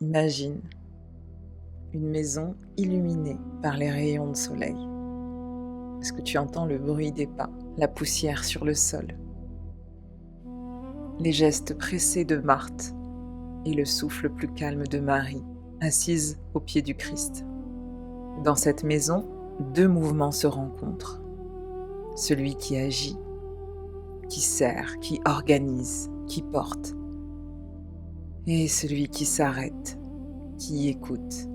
Imagine une maison illuminée par les rayons de soleil. Est-ce que tu entends le bruit des pas, la poussière sur le sol, les gestes pressés de Marthe et le souffle plus calme de Marie, assise au pied du Christ? Dans cette maison, deux mouvements se rencontrent. Celui qui agit, qui sert, qui organise, qui porte, et celui qui s'arrête, qui écoute,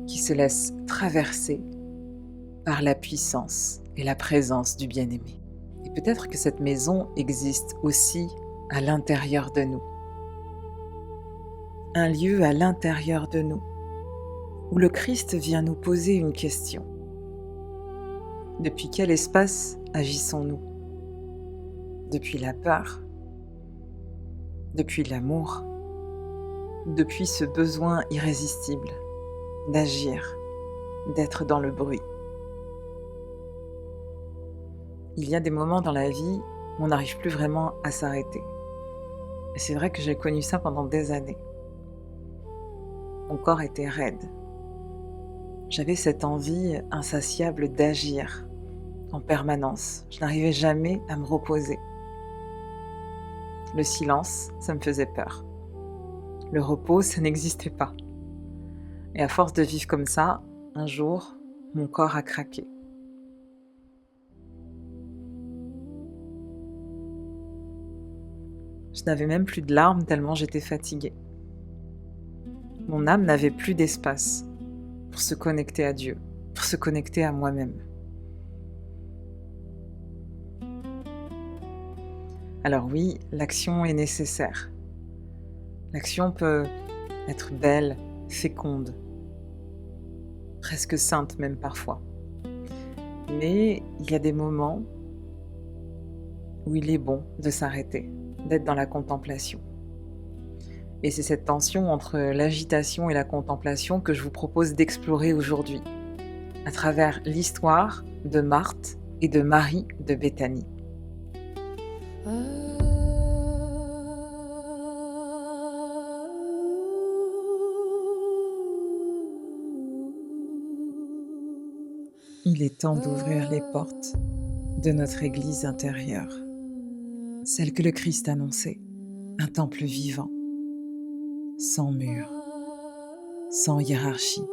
qui se laisse traverser par la puissance et la présence du bien-aimé. Et peut-être que cette maison existe aussi à l'intérieur de nous. Un lieu à l'intérieur de nous, où le Christ vient nous poser une question. Depuis quel espace agissons-nous? Depuis la peur? Depuis l'amour? Depuis ce besoin irrésistible d'agir, d'être dans le bruit? Il y a des moments dans la vie où on n'arrive plus vraiment à s'arrêter. Et c'est vrai que j'ai connu ça pendant des années. Mon corps était raide. J'avais cette envie insatiable d'agir en permanence. Je n'arrivais jamais à me reposer. Le silence, ça me faisait peur. Le repos, ça n'existait pas. Et à force de vivre comme ça, un jour, mon corps a craqué. Je n'avais même plus de larmes tellement j'étais fatiguée. Mon âme n'avait plus d'espace pour se connecter à Dieu, pour se connecter à moi-même. Alors oui, l'action est nécessaire. L'action peut être belle, féconde, presque sainte même parfois. Mais il y a des moments où il est bon de s'arrêter, d'être dans la contemplation. Et c'est cette tension entre l'agitation et la contemplation que je vous propose d'explorer aujourd'hui, à travers l'histoire de Marthe et de Marie de Béthanie. Il est temps d'ouvrir les portes de notre église intérieure, celle que le Christ annonçait, un temple vivant, sans mur, sans hiérarchie,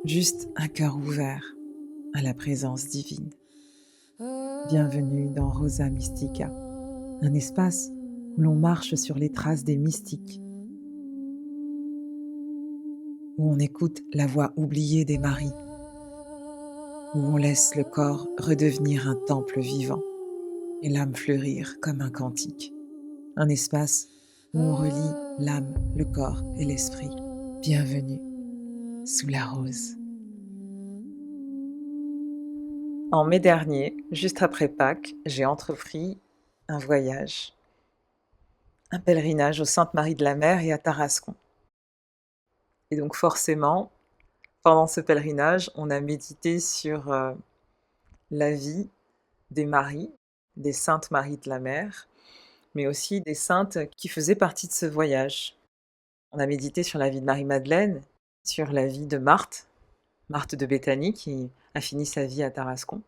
juste un cœur ouvert à la présence divine. Bienvenue dans Rosa Mystica, un espace où l'on marche sur les traces des mystiques, où on écoute la voix oubliée des maris, où on laisse le corps redevenir un temple vivant et l'âme fleurir comme un cantique. Un espace où on relie l'âme, le corps et l'esprit. Bienvenue sous la rose. En mai dernier, juste après Pâques, j'ai entrepris un voyage, un pèlerinage aux Saintes Maries de la Mer et à Tarascon. Et donc forcément, pendant ce pèlerinage, on a médité sur la vie des Maries, des Saintes Maries de la Mer, mais aussi des saintes qui faisaient partie de ce voyage. On a médité sur la vie de Marie-Madeleine, sur la vie de Marthe, Marthe de Béthanie qui a fini sa vie à Tarascon,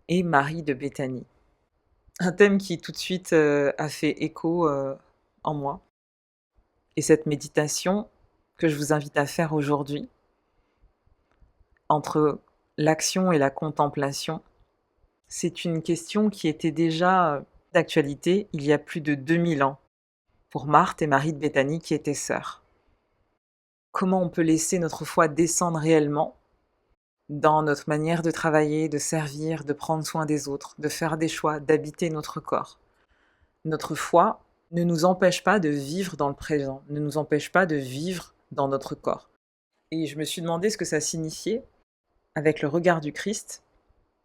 et Marie de Béthanie. Un thème qui tout de suite a fait écho en moi. Et cette méditation que je vous invite à faire aujourd'hui, entre l'action et la contemplation, c'est une question qui était déjà d'actualité il y a plus de 2000 ans, pour Marthe et Marie de Béthanie qui étaient sœurs. Comment on peut laisser notre foi descendre réellement dans notre manière de travailler, de servir, de prendre soin des autres, de faire des choix, d'habiter notre corps. Notre foi ne nous empêche pas de vivre dans le présent, ne nous empêche pas de vivre dans notre corps. Et je me suis demandé ce que ça signifiait, avec le regard du Christ,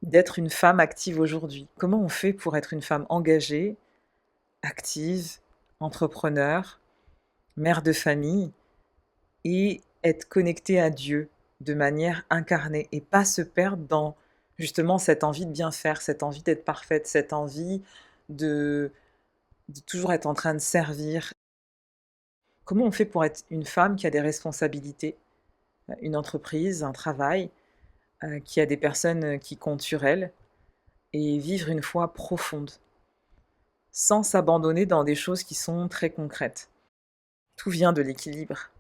d'être une femme active aujourd'hui. Comment on fait pour être une femme engagée, active, entrepreneur, mère de famille, et être connectée à Dieu de manière incarnée, et pas se perdre dans justement cette envie de bien faire, cette envie d'être parfaite, cette envie de toujours être en train de servir. Comment on fait pour être une femme qui a des responsabilités, une entreprise, un travail, qui a des personnes, qui comptent sur elle et vivre une foi profonde, sans s'abandonner dans des choses qui sont très concrètes? Tout vient de l'équilibre.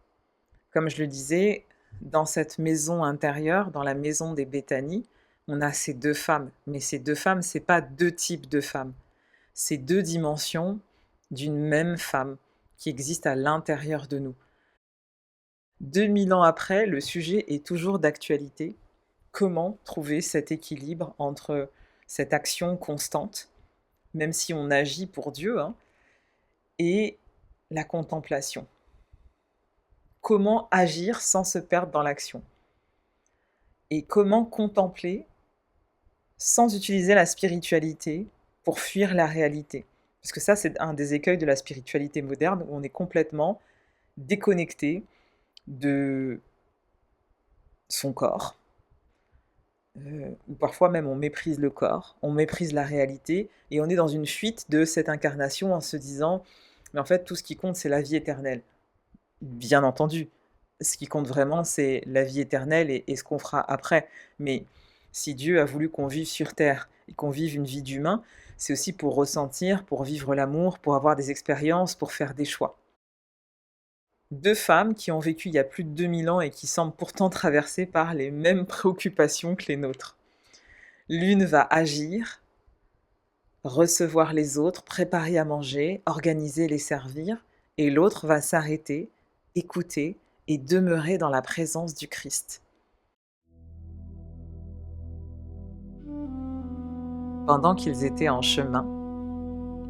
Comme je le disais, dans cette maison intérieure, dans la maison des Béthanie, on a ces 2 femmes, mais ces 2 femmes, c'est pas 2 types de femmes. C'est 2 dimensions d'une même femme qui existe à l'intérieur de nous. 2000 ans après, le sujet est toujours d'actualité. Comment trouver cet équilibre entre cette action constante, même si on agit pour Dieu, hein, et la contemplation? Comment agir sans se perdre dans l'action? Et comment contempler sans utiliser la spiritualité pour fuir la réalité? Parce que ça, c'est un des écueils de la spiritualité moderne, où on est complètement déconnecté de son corps, ou parfois même on méprise le corps, on méprise la réalité, et on est dans une fuite de cette incarnation en se disant: «Mais en fait, tout ce qui compte, c'est la vie éternelle». Bien entendu, ce qui compte vraiment, c'est la vie éternelle et ce qu'on fera après. Mais si Dieu a voulu qu'on vive sur terre et qu'on vive une vie d'humain, c'est aussi pour ressentir, pour vivre l'amour, pour avoir des expériences, pour faire des choix. 2 femmes qui ont vécu il y a plus de 2000 ans et qui semblent pourtant traversées par les mêmes préoccupations que les nôtres. L'une va agir, recevoir les autres, préparer à manger, organiser, les servir, et l'autre va s'arrêter, écouter et demeurer dans la présence du Christ. Pendant qu'ils étaient en chemin,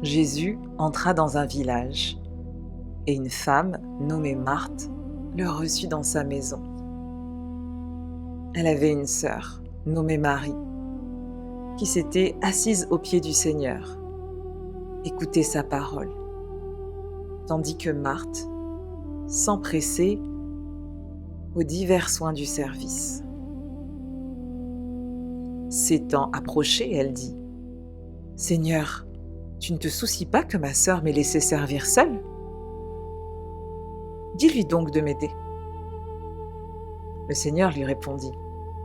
Jésus entra dans un village, et une femme nommée Marthe le reçut dans sa maison. Elle avait une sœur nommée Marie, qui s'était assise aux pieds du Seigneur, écoutait sa parole, tandis que Marthe s'empressait aux divers soins du service. S'étant approchée, elle dit: Seigneur, tu ne te soucies pas que ma sœur m'ait laissé servir seule? Dis-lui donc de m'aider. Le Seigneur lui répondit: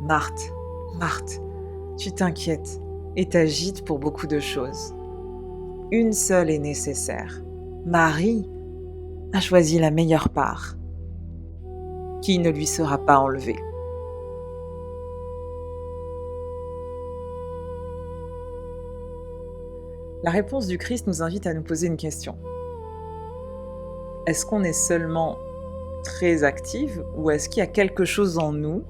Marthe, Marthe, tu t'inquiètes et t'agites pour beaucoup de choses. Une seule est nécessaire. Marie a choisi la meilleure part, qui ne lui sera pas enlevée. La réponse du Christ nous invite à nous poser une question. Est-ce qu'on est seulement très active, ou est-ce qu'il y a quelque chose en nous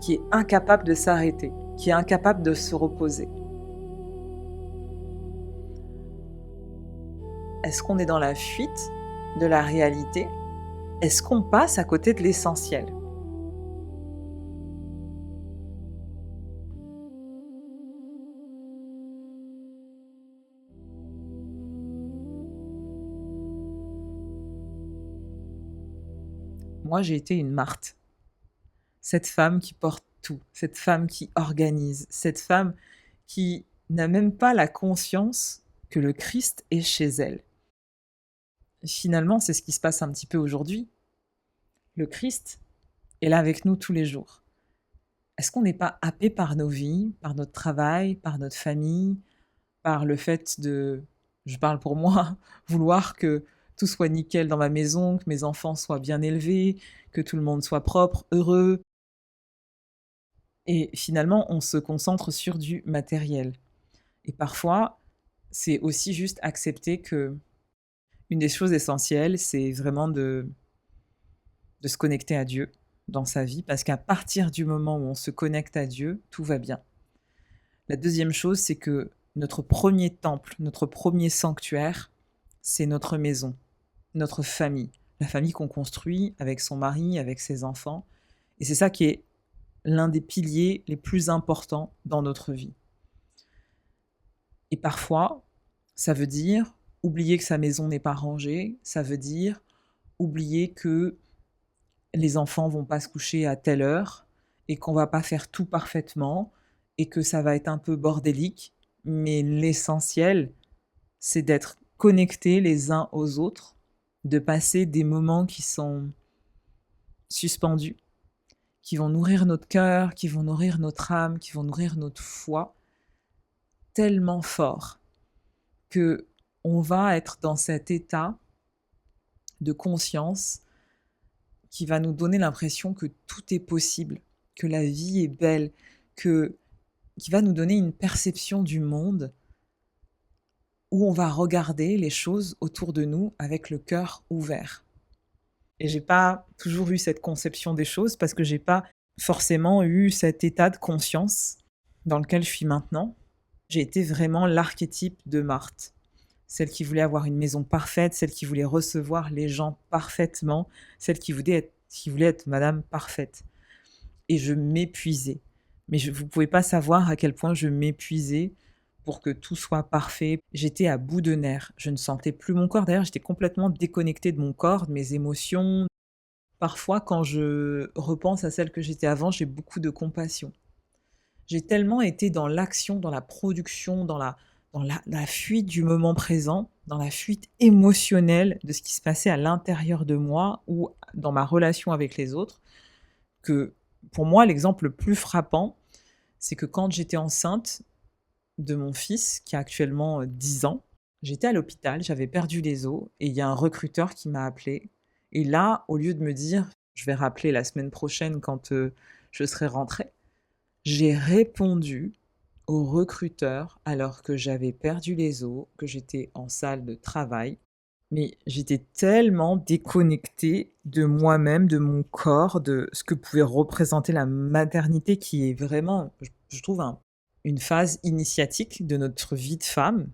qui est incapable de s'arrêter, qui est incapable de se reposer? Est-ce qu'on est dans la fuite de la réalité? Est-ce qu'on passe à côté de l'essentiel? Moi, j'ai été une Marthe. Cette femme qui porte tout, cette femme qui organise, cette femme qui n'a même pas la conscience que le Christ est chez elle. Finalement, c'est ce qui se passe un petit peu aujourd'hui. Le Christ est là avec nous tous les jours. Est-ce qu'on n'est pas happé par nos vies, par notre travail, par notre famille, par le fait de, je parle pour moi, vouloir que tout soit nickel dans ma maison, que mes enfants soient bien élevés, que tout le monde soit propre, heureux. Et finalement, on se concentre sur du matériel. Et parfois, c'est aussi juste accepter que une des choses essentielles, c'est vraiment de se connecter à Dieu dans sa vie, parce qu'à partir du moment où on se connecte à Dieu, tout va bien. La deuxième chose, c'est que notre premier temple, notre premier sanctuaire, c'est notre maison, notre famille, la famille qu'on construit avec son mari, avec ses enfants. Et c'est ça qui est l'un des piliers les plus importants dans notre vie. Et parfois, ça veut dire oublier que sa maison n'est pas rangée, ça veut dire oublier que les enfants vont pas se coucher à telle heure et qu'on va pas faire tout parfaitement et que ça va être un peu bordélique, mais l'essentiel, c'est d'être connectés les uns aux autres de passer des moments qui sont suspendus, qui vont nourrir notre cœur, qui vont nourrir notre âme, qui vont nourrir notre foi, tellement fort que on va être dans cet état de conscience qui va nous donner l'impression que tout est possible, que la vie est belle, qui va nous donner une perception du monde où on va regarder les choses autour de nous avec le cœur ouvert. Et j'ai pas toujours eu cette conception des choses parce que j'ai pas forcément eu cet état de conscience dans lequel je suis maintenant. J'ai été vraiment l'archétype de Marthe. Celle qui voulait avoir une maison parfaite, celle qui voulait recevoir les gens parfaitement, celle qui voulait être Madame Parfaite. Et je m'épuisais. Mais vous ne pouvez pas savoir à quel point je m'épuisais pour que tout soit parfait. J'étais à bout de nerfs. Je ne sentais plus mon corps. D'ailleurs, j'étais complètement déconnectée de mon corps, de mes émotions. Parfois, quand je repense à celle que j'étais avant, j'ai beaucoup de compassion. J'ai tellement été dans l'action, dans la production, dans la fuite du moment présent, dans la fuite émotionnelle de ce qui se passait à l'intérieur de moi ou dans ma relation avec les autres, que pour moi, l'exemple le plus frappant, c'est que quand j'étais enceinte de mon fils, qui a actuellement 10 ans, j'étais à l'hôpital, j'avais perdu les os, et il y a un recruteur qui m'a appelé. Et là, au lieu de me dire, je vais rappeler la semaine prochaine quand je serai rentrée, j'ai répondu au recruteur alors que j'avais perdu les os, que j'étais en salle de travail. Mais j'étais tellement déconnectée de moi-même, de mon corps, de ce que pouvait représenter la maternité qui est vraiment, je trouve, une phase initiatique de notre vie de femme.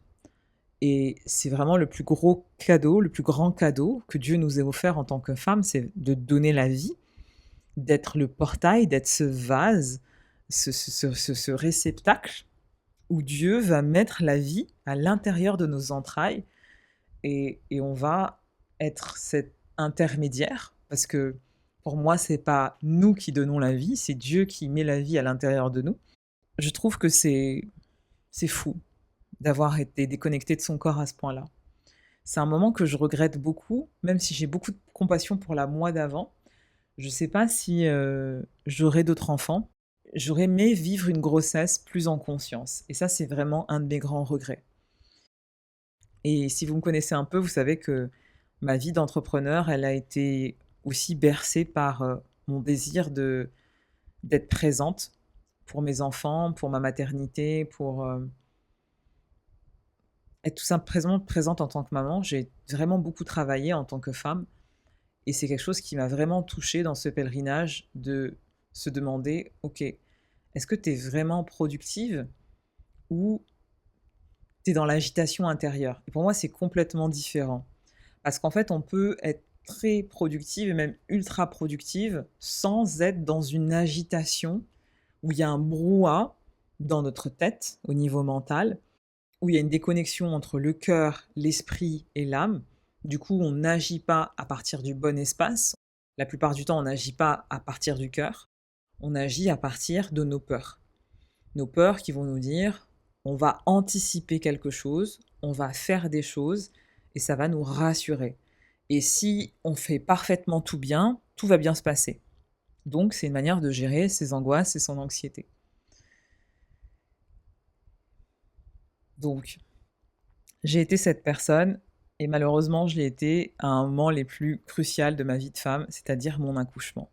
Et c'est vraiment le plus gros cadeau, le plus grand cadeau que Dieu nous ait offert en tant que femme, c'est de donner la vie, d'être le portail, d'être ce vase, ce réceptacle où Dieu va mettre la vie à l'intérieur de nos entrailles et on va être cet intermédiaire parce que pour moi, c'est pas nous qui donnons la vie, c'est Dieu qui met la vie à l'intérieur de nous. Je trouve que c'est fou d'avoir été déconnecté de son corps à ce point-là. C'est un moment que je regrette beaucoup, même si j'ai beaucoup de compassion pour la moi d'avant. Je sais pas si j'aurai d'autres enfants. J'aurais aimé vivre une grossesse plus en conscience. Et ça, c'est vraiment un de mes grands regrets. Et si vous me connaissez un peu, vous savez que ma vie d'entrepreneur, elle a été aussi bercée par mon désir d'être présente pour mes enfants, pour ma maternité, pour être tout simplement présente en tant que maman. J'ai vraiment beaucoup travaillé en tant que femme. Et c'est quelque chose qui m'a vraiment touchée dans ce pèlerinage de se demander, ok, est-ce que tu es vraiment productive ou tu es dans l'agitation intérieure? Et pour moi, c'est complètement différent. Parce qu'en fait, on peut être très productive et même ultra productive sans être dans une agitation où il y a un brouhaha dans notre tête au niveau mental, où il y a une déconnexion entre le cœur, l'esprit et l'âme. Du coup, on n'agit pas à partir du bon espace. La plupart du temps, on n'agit pas à partir du cœur. On agit à partir de nos peurs. Nos peurs qui vont nous dire, on va anticiper quelque chose, on va faire des choses, et ça va nous rassurer. Et si on fait parfaitement tout bien, tout va bien se passer. Donc, c'est une manière de gérer ses angoisses et son anxiété. Donc, j'ai été cette personne, et malheureusement, je l'ai été à un moment les plus crucial de ma vie de femme, c'est-à-dire mon accouchement.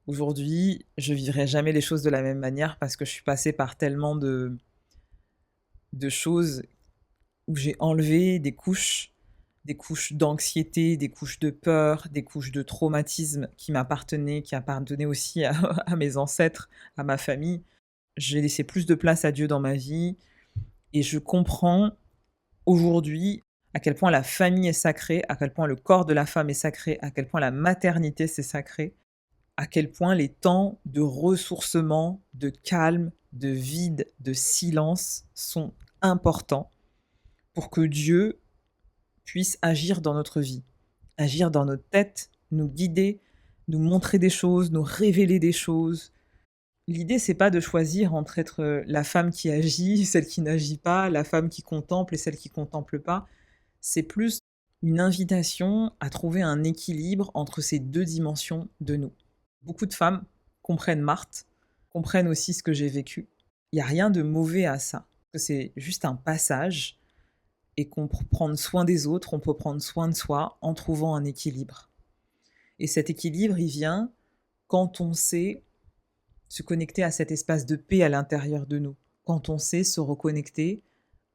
Aujourd'hui, je vivrai jamais les choses de la même manière parce que je suis passée par tellement de choses où j'ai enlevé des couches d'anxiété, des couches de peur, des couches de traumatisme qui appartenaient aussi à, à mes ancêtres, à ma famille. J'ai laissé plus de place à Dieu dans ma vie et je comprends aujourd'hui à quel point la famille est sacrée, à quel point le corps de la femme est sacré, à quel point la maternité c'est sacré, à quel point les temps de ressourcement, de calme, de vide, de silence sont importants pour que Dieu puisse agir dans notre vie, agir dans notre tête, nous guider, nous montrer des choses, nous révéler des choses. L'idée, c'est pas de choisir entre être la femme qui agit, celle qui n'agit pas, la femme qui contemple et celle qui contemple pas. C'est plus une invitation à trouver un équilibre entre ces 2 dimensions de nous. Beaucoup de femmes comprennent Marthe, comprennent aussi ce que j'ai vécu. Il y a rien de mauvais à ça. C'est juste un passage et qu'on peut prendre soin des autres, on peut prendre soin de soi en trouvant un équilibre. Et cet équilibre, il vient quand on sait se connecter à cet espace de paix à l'intérieur de nous, quand on sait se reconnecter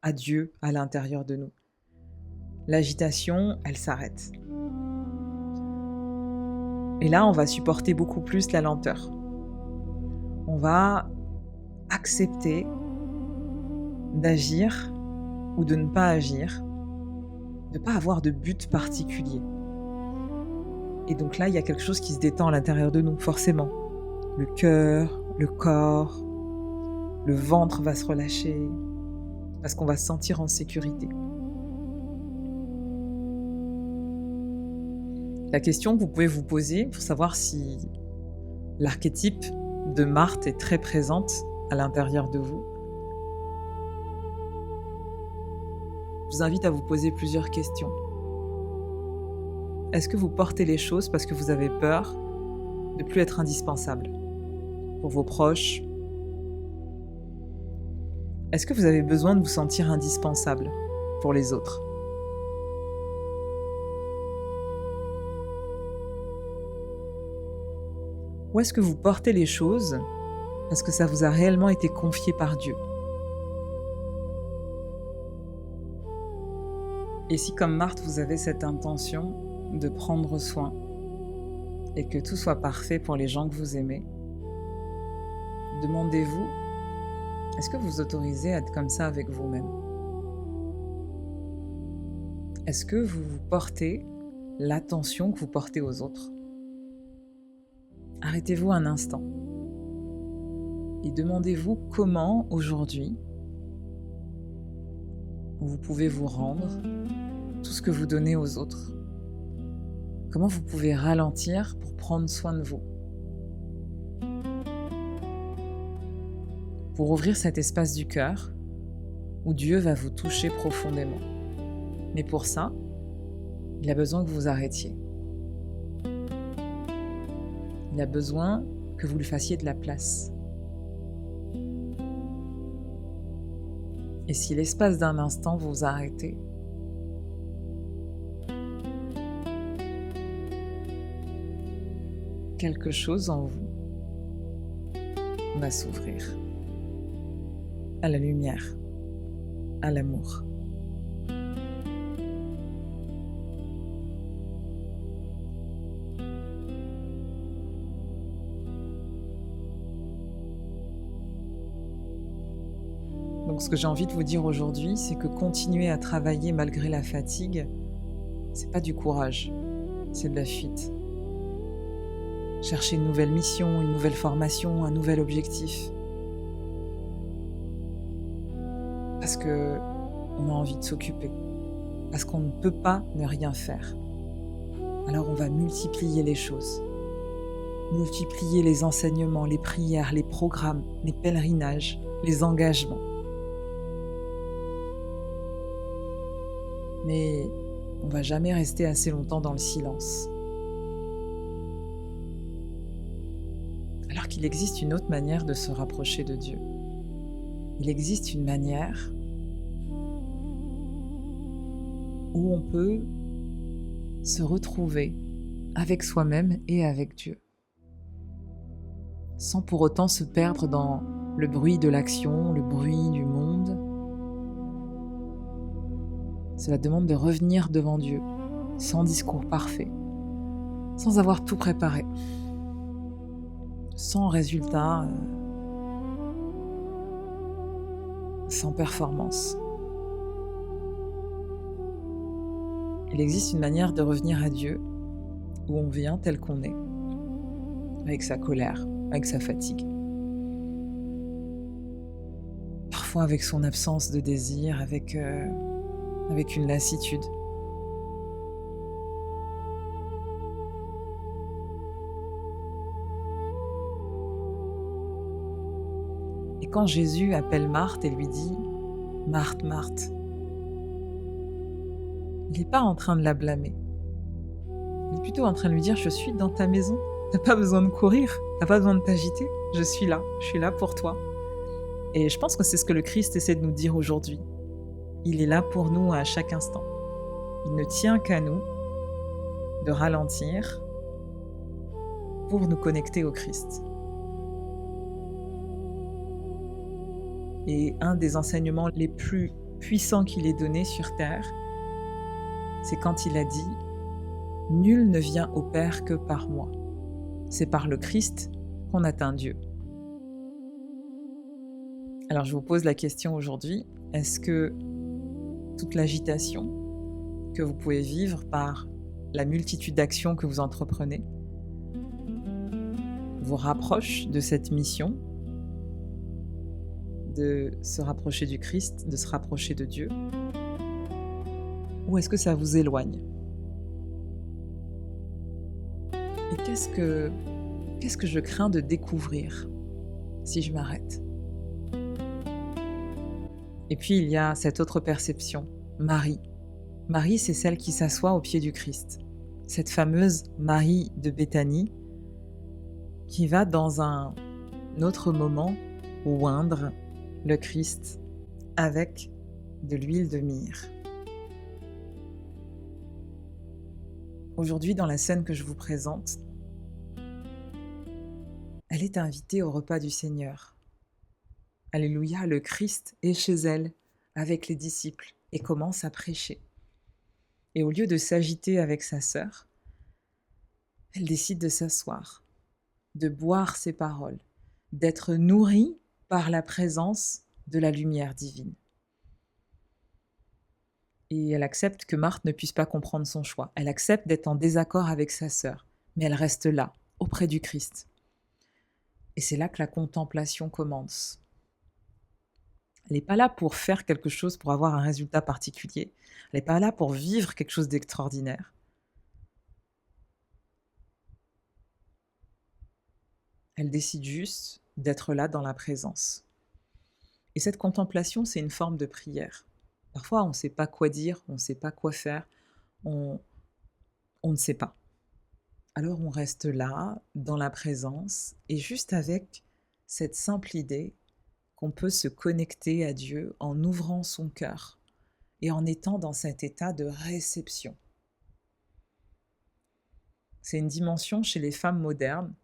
à Dieu à l'intérieur de nous. L'agitation, elle s'arrête. Et là, on va supporter beaucoup plus la lenteur. On va accepter d'agir ou de ne pas agir, de ne pas avoir de but particulier. Et donc là, il y a quelque chose qui se détend à l'intérieur de nous, forcément. Le cœur, le corps, le ventre va se relâcher, parce qu'on va se sentir en sécurité. La question que vous pouvez vous poser pour savoir si l'archétype de Marthe est très présente à l'intérieur de vous, je vous invite à vous poser plusieurs questions. Est-ce que vous portez les choses parce que vous avez peur de ne plus être indispensable pour vos proches? Est-ce que vous avez besoin de vous sentir indispensable pour les autres? Ou est-ce que vous portez les choses parce que ça vous a réellement été confié par Dieu? Et si comme Marthe, vous avez cette intention de prendre soin et que tout soit parfait pour les gens que vous aimez, demandez-vous, est-ce que vous autorisez à être comme ça avec vous-même? Est-ce que vous vous portez l'attention que vous portez aux autres? Arrêtez-vous un instant et demandez-vous comment aujourd'hui vous pouvez vous rendre tout ce que vous donnez aux autres. Comment vous pouvez ralentir pour prendre soin de vous? Pour ouvrir cet espace du cœur où Dieu va vous toucher profondément. Mais pour ça, il a besoin que vous vous arrêtiez. Il a besoin que vous lui fassiez de la place. Et si l'espace d'un instant vous vous arrêtez, quelque chose en vous va s'ouvrir à la lumière, à l'amour. Donc ce que j'ai envie de vous dire aujourd'hui, c'est que continuer à travailler malgré la fatigue, c'est pas du courage, c'est de la fuite. Chercher une nouvelle mission, une nouvelle formation, un nouvel objectif. Parce que on a envie de s'occuper. Parce qu'on ne peut pas ne rien faire. Alors on va multiplier les choses. Multiplier les enseignements, les prières, les programmes, les pèlerinages, les engagements. Mais on ne va jamais rester assez longtemps dans le silence. Alors qu'il existe une autre manière de se rapprocher de Dieu. Il existe une manière où on peut se retrouver avec soi-même et avec Dieu, sans pour autant se perdre dans le bruit de l'action, le bruit du monde. Cela demande de revenir devant Dieu, sans discours parfait, sans avoir tout préparé, sans résultat, sans performance. Il existe une manière de revenir à Dieu où on vient tel qu'on est, avec sa colère, avec sa fatigue. Parfois avec son absence de désir, avec une lassitude. Et quand Jésus appelle Marthe et lui dit « Marthe, Marthe », il n'est pas en train de la blâmer. Il est plutôt en train de lui dire « Je suis dans ta maison, t'as pas besoin de courir, t'as pas besoin de t'agiter, je suis là pour toi. » Et je pense que c'est ce que le Christ essaie de nous dire aujourd'hui. Il est là pour nous à chaque instant. Il ne tient qu'à nous de ralentir pour nous connecter au Christ. Et un des enseignements les plus puissants qu'il ait donné sur terre, c'est quand il a dit « Nul ne vient au Père que par moi. C'est par le Christ qu'on atteint Dieu. » Alors je vous pose la question aujourd'hui, est-ce que toute l'agitation que vous pouvez vivre par la multitude d'actions que vous entreprenez vous rapproche de cette mission de se rapprocher du Christ, de se rapprocher de Dieu? Ou est-ce que ça vous éloigne? Et qu'est-ce que je crains de découvrir si je m'arrête? Et puis il y a cette autre perception, Marie. Marie, c'est celle qui s'assoit au pied du Christ. Cette fameuse Marie de Béthanie qui va dans un autre moment oindre le Christ avec de l'huile de myrrhe. Aujourd'hui, dans la scène que je vous présente, elle est invitée au repas du Seigneur. Alléluia, le Christ est chez elle avec les disciples et commence à prêcher. Et au lieu de s'agiter avec sa sœur, elle décide de s'asseoir, de boire ses paroles, d'être nourrie par la présence de la lumière divine. Et elle accepte que Marthe ne puisse pas comprendre son choix. Elle accepte d'être en désaccord avec sa sœur, mais elle reste là, auprès du Christ. Et c'est là que la contemplation commence. Elle n'est pas là pour faire quelque chose, pour avoir un résultat particulier. Elle n'est pas là pour vivre quelque chose d'extraordinaire. Elle décide juste d'être là dans la présence. Et cette contemplation, c'est une forme de prière. Parfois, on ne sait pas quoi dire, on ne sait pas quoi faire, on ne sait pas. Alors on reste là, dans la présence, et juste avec cette simple idée qu'on peut se connecter à Dieu en ouvrant son cœur et en étant dans cet état de réception. C'est une dimension chez les femmes modernes,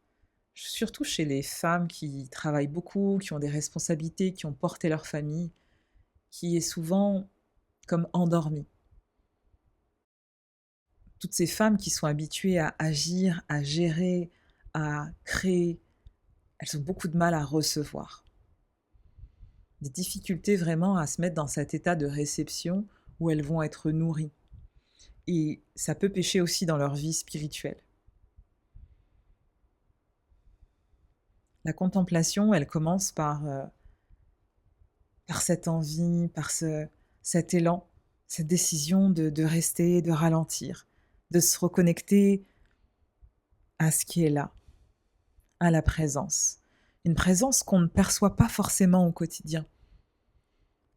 surtout chez les femmes qui travaillent beaucoup, qui ont des responsabilités, qui ont porté leur famille, qui est souvent comme endormie. Toutes ces femmes qui sont habituées à agir, à gérer, à créer, elles ont beaucoup de mal à recevoir. Des difficultés vraiment à se mettre dans cet état de réception où elles vont être nourries. Et ça peut pêcher aussi dans leur vie spirituelle. La contemplation, elle commence par cette envie, par cet élan, cette décision de rester, de ralentir, de se reconnecter à ce qui est là, à la présence. Une présence qu'on ne perçoit pas forcément au quotidien.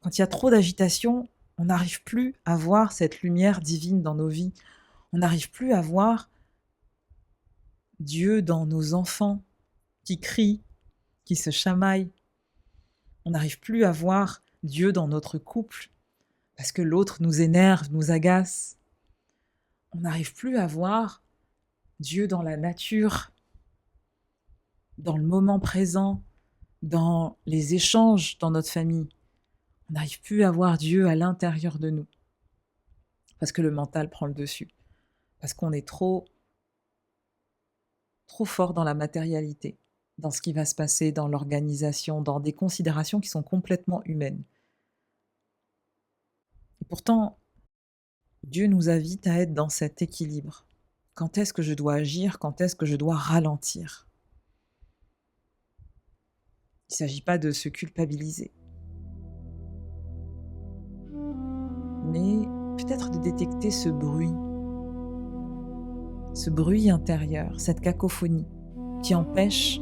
Quand il y a trop d'agitation, on n'arrive plus à voir cette lumière divine dans nos vies. On n'arrive plus à voir Dieu dans nos enfants qui crient, qui se chamaillent. On n'arrive plus à voir Dieu dans notre couple parce que l'autre nous énerve, nous agace. On n'arrive plus à voir Dieu dans la nature, dans le moment présent, dans les échanges dans notre famille. On n'arrive plus à voir Dieu à l'intérieur de nous parce que le mental prend le dessus, parce qu'on est trop fort dans la matérialité, dans ce qui va se passer, dans l'organisation, dans des considérations qui sont complètement humaines. Et pourtant, Dieu nous invite à être dans cet équilibre. Quand est-ce que je dois agir? Quand est-ce que je dois ralentir? Il ne s'agit pas de se culpabiliser, mais peut-être de détecter ce bruit intérieur, cette cacophonie qui empêche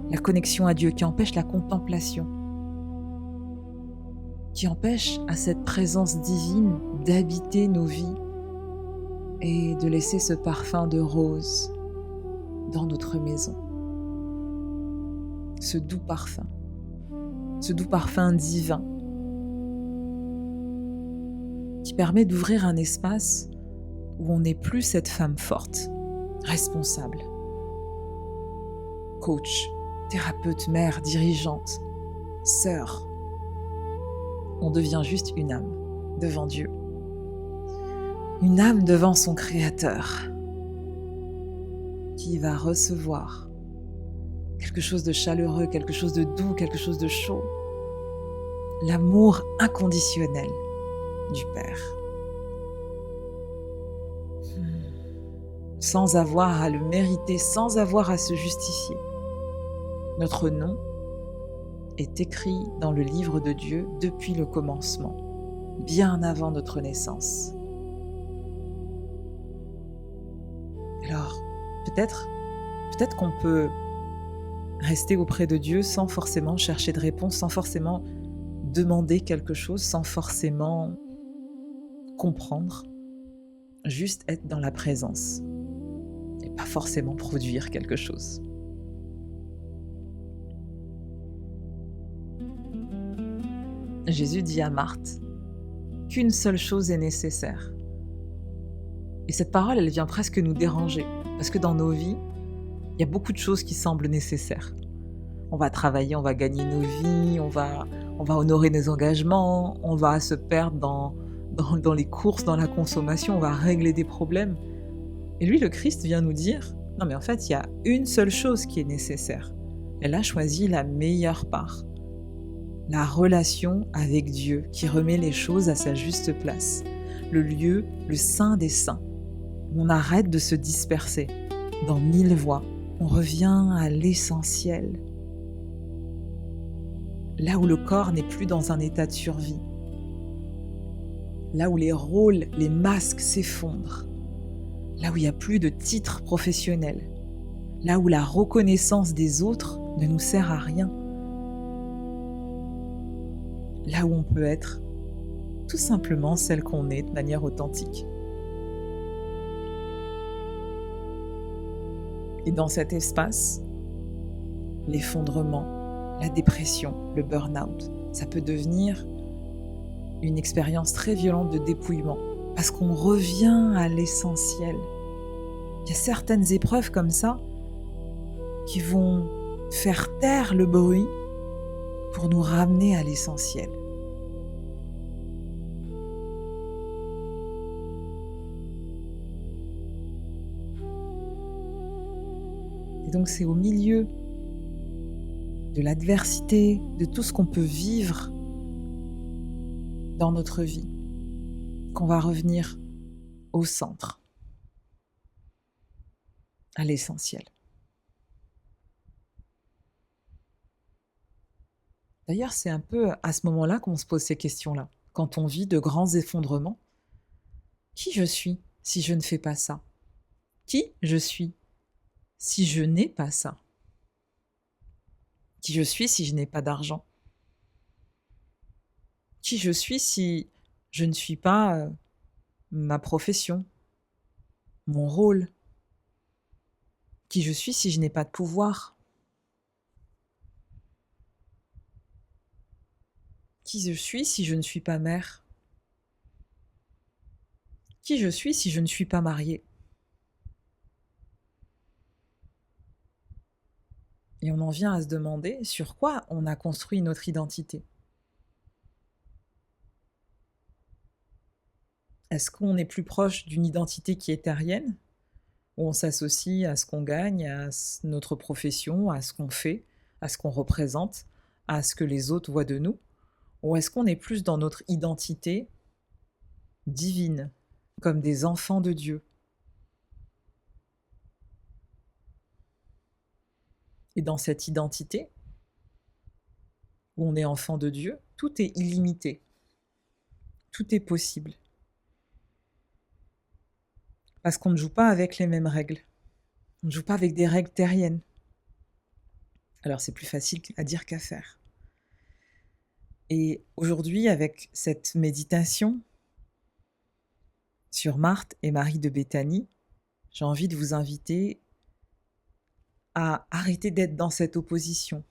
la connexion à Dieu, qui empêche la contemplation, qui empêche à cette présence divine d'habiter nos vies et de laisser ce parfum de rose dans notre maison. Ce doux parfum divin qui permet d'ouvrir un espace où on n'est plus cette femme forte, responsable, coach, thérapeute, mère, dirigeante, sœur. On devient juste une âme devant Dieu. Une âme devant son Créateur qui va recevoir quelque chose de chaleureux, quelque chose de doux, quelque chose de chaud. L'amour inconditionnel du Père. Sans avoir à le mériter, sans avoir à se justifier. Notre nom est écrit dans le livre de Dieu depuis le commencement, bien avant notre naissance. Alors, peut-être qu'on peut rester auprès de Dieu sans forcément chercher de réponse, sans forcément demander quelque chose, sans forcément comprendre, juste être dans la présence et pas forcément produire quelque chose. Jésus dit à Marthe qu'une seule chose est nécessaire. Et cette parole, elle vient presque nous déranger, parce que dans nos vies, il y a beaucoup de choses qui semblent nécessaires. On va travailler, on va gagner nos vies, on va honorer nos engagements, on va se perdre dans les courses, dans la consommation, on va régler des problèmes. Et lui, le Christ, vient nous dire, non mais en fait, il y a une seule chose qui est nécessaire. Elle a choisi la meilleure part. La relation avec Dieu qui remet les choses à sa juste place. Le lieu, le saint des saints. On arrête de se disperser dans 1000 voies. On revient à l'essentiel. Là où le corps n'est plus dans un état de survie. Là où les rôles, les masques s'effondrent. Là où il n'y a plus de titres professionnels. Là où la reconnaissance des autres ne nous sert à rien. Là où on peut être tout simplement celle qu'on est de manière authentique. Et dans cet espace, l'effondrement, la dépression, le burn-out, ça peut devenir une expérience très violente de dépouillement, parce qu'on revient à l'essentiel. Il y a certaines épreuves comme ça qui vont faire taire le bruit pour nous ramener à l'essentiel. Et donc c'est au milieu de l'adversité, de tout ce qu'on peut vivre dans notre vie, qu'on va revenir au centre, à l'essentiel. D'ailleurs, c'est un peu à ce moment-là qu'on se pose ces questions-là. Quand on vit de grands effondrements, qui je suis si je ne fais pas ça? Qui je suis si je n'ai pas ça? Qui je suis si je n'ai pas d'argent? Qui je suis si je ne suis pas ma profession, mon rôle? Qui je suis si je n'ai pas de pouvoir? Qui je suis si je ne suis pas mère? Qui je suis si je ne suis pas mariée? Et on en vient à se demander sur quoi on a construit notre identité. Est-ce qu'on est plus proche d'une identité qui est terrienne, où on s'associe à ce qu'on gagne, à notre profession, à ce qu'on fait, à ce qu'on représente, à ce que les autres voient de nous? Ou est-ce qu'on est plus dans notre identité divine, comme des enfants de Dieu? Et dans cette identité, où on est enfant de Dieu, tout est illimité, tout est possible. Parce qu'on ne joue pas avec les mêmes règles. On ne joue pas avec des règles terriennes. Alors c'est plus facile à dire qu'à faire. Et aujourd'hui, avec cette méditation Sur Marthe et Marie de Béthanie, j'ai envie de vous inviter à arrêter d'être dans cette opposition.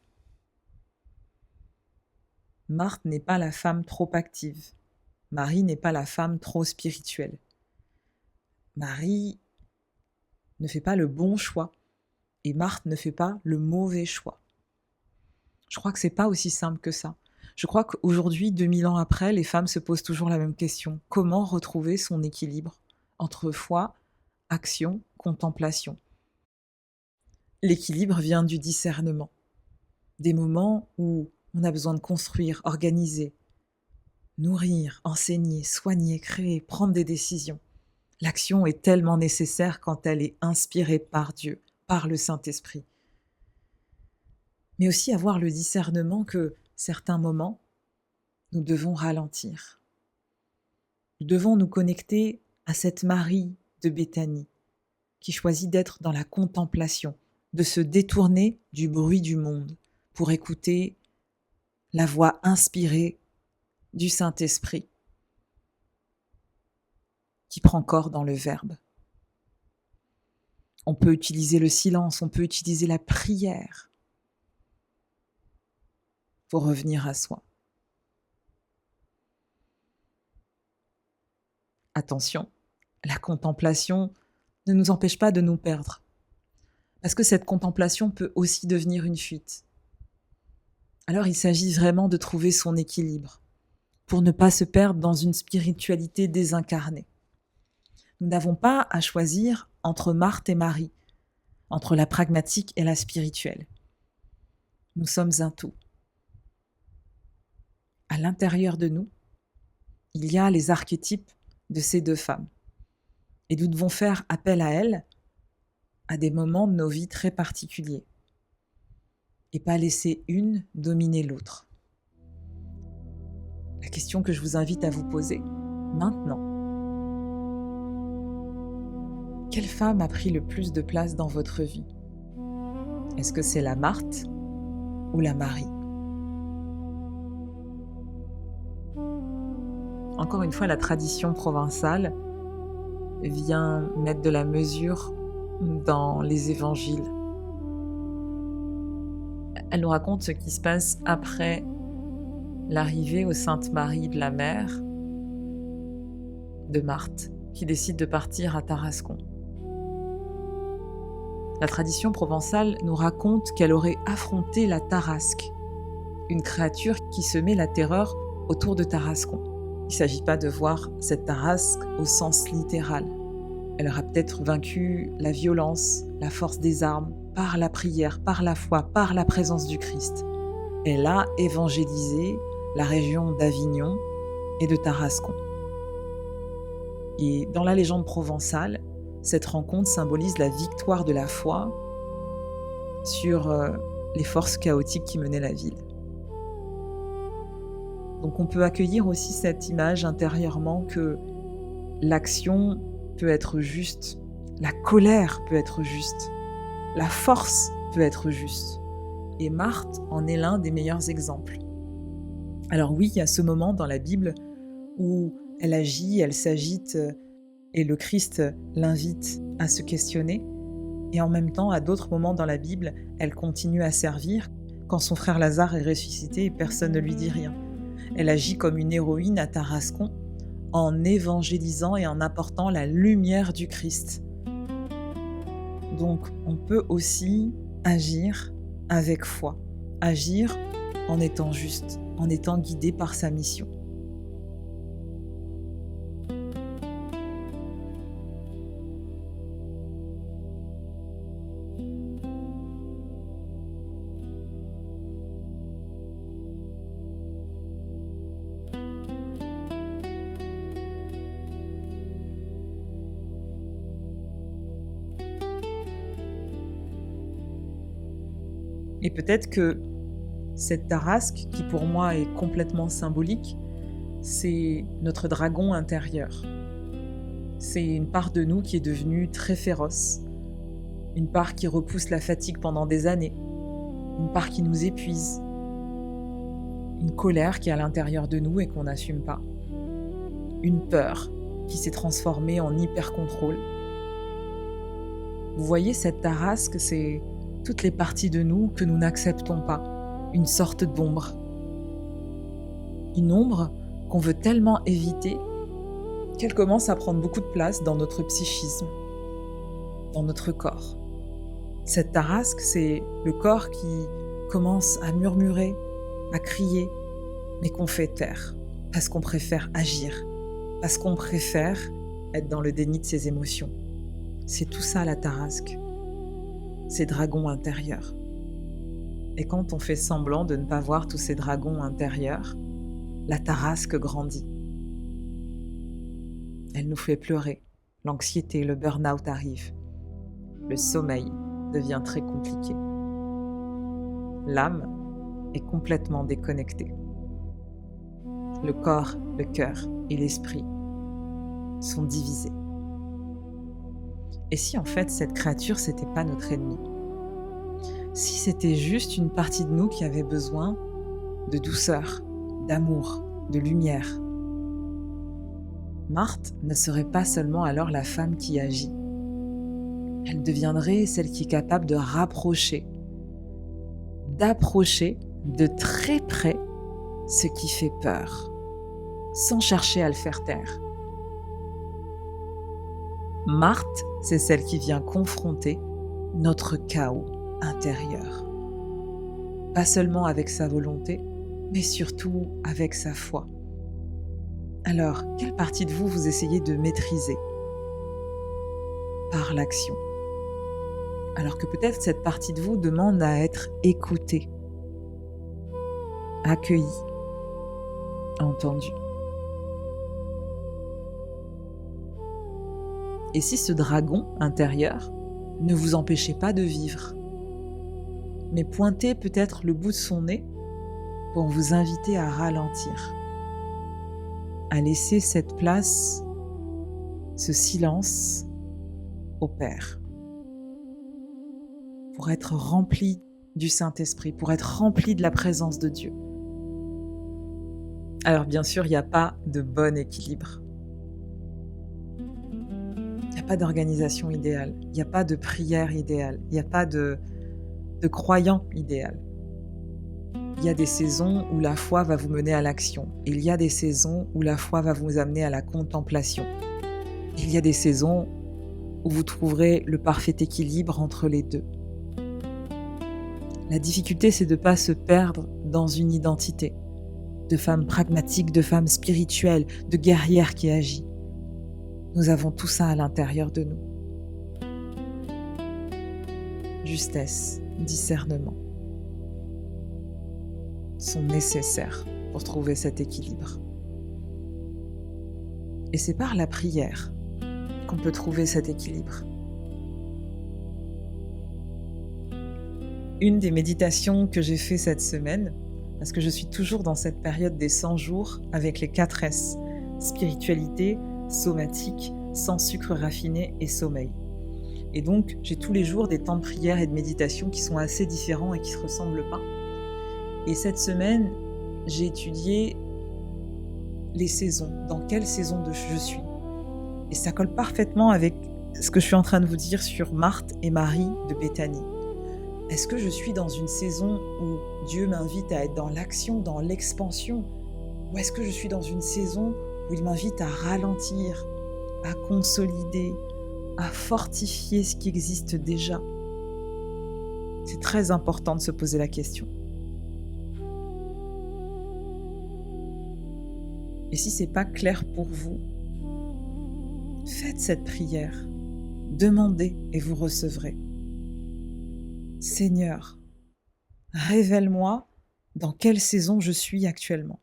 Marthe n'est pas la femme trop active. Marie n'est pas la femme trop spirituelle. Marie ne fait pas le bon choix et Marthe ne fait pas le mauvais choix. Je crois que c'est pas aussi simple que ça. Je crois qu'aujourd'hui, 2000 ans après, les femmes se posent toujours la même question. Comment retrouver son équilibre entre foi, action, contemplation? L'équilibre vient du discernement. Des moments où on a besoin de construire, organiser, nourrir, enseigner, soigner, créer, prendre des décisions. L'action est tellement nécessaire quand elle est inspirée par Dieu, par le Saint-Esprit. Mais aussi avoir le discernement que certains moments, nous devons ralentir. Nous devons nous connecter à cette Marie de Béthanie qui choisit d'être dans la contemplation, de se détourner du bruit du monde pour écouter la voix inspirée du Saint-Esprit qui prend corps dans le Verbe. On peut utiliser le silence, on peut utiliser la prière pour revenir à soi. Attention, la contemplation ne nous empêche pas de nous perdre, parce que cette contemplation peut aussi devenir une fuite. Alors il s'agit vraiment de trouver son équilibre, pour ne pas se perdre dans une spiritualité désincarnée. Nous n'avons pas à choisir entre Marthe et Marie, entre la pragmatique et la spirituelle. Nous sommes un tout. À l'intérieur de nous, il y a les archétypes de ces deux femmes. Et nous devons faire appel à elles à des moments de nos vies très particuliers et pas laisser une dominer l'autre. La question que je vous invite à vous poser maintenant: quelle femme a pris le plus de place dans votre vie? Est-ce que c'est la Marthe ou la Marie? Encore une fois, la tradition provençale vient mettre de la mesure dans les évangiles. Elle nous raconte ce qui se passe après l'arrivée aux Saintes Maries de la Mer de Marthe, qui décide de partir à Tarascon. La tradition provençale nous raconte qu'elle aurait affronté la Tarasque, une créature qui semait la terreur autour de Tarascon. Il ne s'agit pas de voir cette Tarasque au sens littéral. Elle aura peut-être vaincu la violence, la force des armes, par la prière, par la foi, par la présence du Christ. Elle a évangélisé la région d'Avignon et de Tarascon. Et dans la légende provençale, cette rencontre symbolise la victoire de la foi sur les forces chaotiques qui menaient la ville. Donc on peut accueillir aussi cette image intérieurement que l'action peut être juste, la colère peut être juste, la force peut être juste. Et Marthe en est l'un des meilleurs exemples. Alors oui, il y a ce moment dans la Bible où elle agit, elle s'agite et le Christ l'invite à se questionner. Et en même temps, à d'autres moments dans la Bible, elle continue à servir quand son frère Lazare est ressuscité et personne ne lui dit rien. Elle agit comme une héroïne à Tarascon en évangélisant et en apportant la lumière du Christ. Donc, on peut aussi agir avec foi, agir en étant juste, en étant guidé par sa mission. Et peut-être que cette tarasque, qui pour moi est complètement symbolique, c'est notre dragon intérieur. C'est une part de nous qui est devenue très féroce, une part qui repousse la fatigue pendant des années, une part qui nous épuise, une colère qui est à l'intérieur de nous et qu'on n'assume pas, une peur qui s'est transformé en hyper-contrôle. Vous voyez, cette tarasque, c'est toutes les parties de nous que nous n'acceptons pas, une sorte d'ombre. Une ombre qu'on veut tellement éviter qu'elle commence à prendre beaucoup de place dans notre psychisme, dans notre corps. Cette tarasque, c'est le corps qui commence à murmurer, à crier, mais qu'on fait taire, parce qu'on préfère agir, parce qu'on préfère être dans le déni de ses émotions. C'est tout ça la tarasque, ces dragons intérieurs. Et quand on fait semblant de ne pas voir tous ces dragons intérieurs, la tarasque grandit. Elle nous fait pleurer, l'anxiété, le burn-out arrive. Le sommeil devient très compliqué. L'âme est complètement déconnectée. Le corps, le cœur et l'esprit sont divisés. Et si en fait cette créature, c'était pas notre ennemi? Si c'était juste une partie de nous qui avait besoin de douceur, d'amour, de lumière? Marthe ne serait pas seulement alors la femme qui agit. Elle deviendrait celle qui est capable de rapprocher, d'approcher de très près ce qui fait peur, sans chercher à le faire taire. Marthe, c'est celle qui vient confronter notre chaos intérieur. Pas seulement avec sa volonté, mais surtout avec sa foi. Alors, quelle partie de vous vous essayez de maîtriser par l'action? Alors que peut-être cette partie de vous demande à être écoutée, accueillie, entendue. Et si ce dragon intérieur ne vous empêchait pas de vivre, mais pointait peut-être le bout de son nez pour vous inviter à ralentir, à laisser cette place, ce silence au Père, pour être rempli du Saint-Esprit, pour être rempli de la présence de Dieu. Alors bien sûr, il n'y a pas de bon équilibre. Il n'y a pas d'organisation idéale, il n'y a pas de prière idéale, il n'y a pas de croyant idéal. Il y a des saisons où la foi va vous mener à l'action. Il y a des saisons où la foi va vous amener à la contemplation. Il y a des saisons où vous trouverez le parfait équilibre entre les deux. La difficulté, c'est de ne pas se perdre dans une identité de femme pragmatique, de femme spirituelle, de guerrière qui agit. Nous avons tout ça à l'intérieur de nous. Justesse, discernement sont nécessaires pour trouver cet équilibre. Et c'est par la prière qu'on peut trouver cet équilibre. Une des méditations que j'ai fait cette semaine, parce que je suis toujours dans cette période des 100 jours avec les 4 S, spiritualité, somatique, sans sucre raffiné et sommeil. Et donc, j'ai tous les jours des temps de prière et de méditation qui sont assez différents et qui ne se ressemblent pas. Et cette semaine, j'ai étudié les saisons, dans quelle saison je suis. Et ça colle parfaitement avec ce que je suis en train de vous dire sur Marthe et Marie de Béthanie. Est-ce que je suis dans une saison où Dieu m'invite à être dans l'action, dans l'expansion? Ou est-ce que je suis dans une saison où il m'invite à ralentir, à consolider, à fortifier ce qui existe déjà? C'est très important de se poser la question. Et si c'est pas clair pour vous, faites cette prière. Demandez et vous recevrez. Seigneur, révèle-moi dans quelle saison je suis actuellement.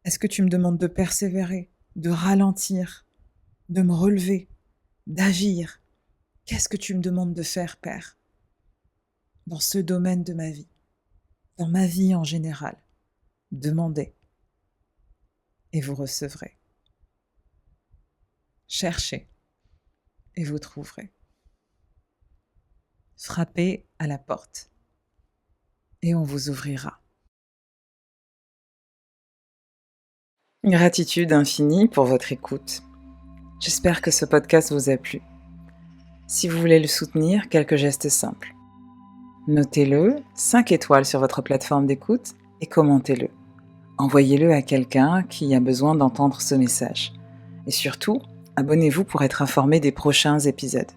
Est-ce que tu me demandes de persévérer, de ralentir, de me relever, d'agir? Qu'est-ce que tu me demandes de faire, Père, dans ce domaine de ma vie, dans ma vie en général? Demandez et vous recevrez. Cherchez et vous trouverez. Frappez à la porte et on vous ouvrira. Gratitude infinie pour votre écoute. J'espère que ce podcast vous a plu. Si vous voulez le soutenir, quelques gestes simples. Notez-le, 5 étoiles sur votre plateforme d'écoute et commentez-le. Envoyez-le à quelqu'un qui a besoin d'entendre ce message. Et surtout, abonnez-vous pour être informé des prochains épisodes.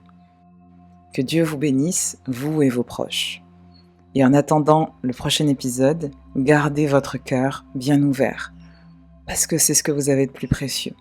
Que Dieu vous bénisse, vous et vos proches. Et en attendant le prochain épisode, gardez votre cœur bien ouvert, parce que c'est ce que vous avez de plus précieux.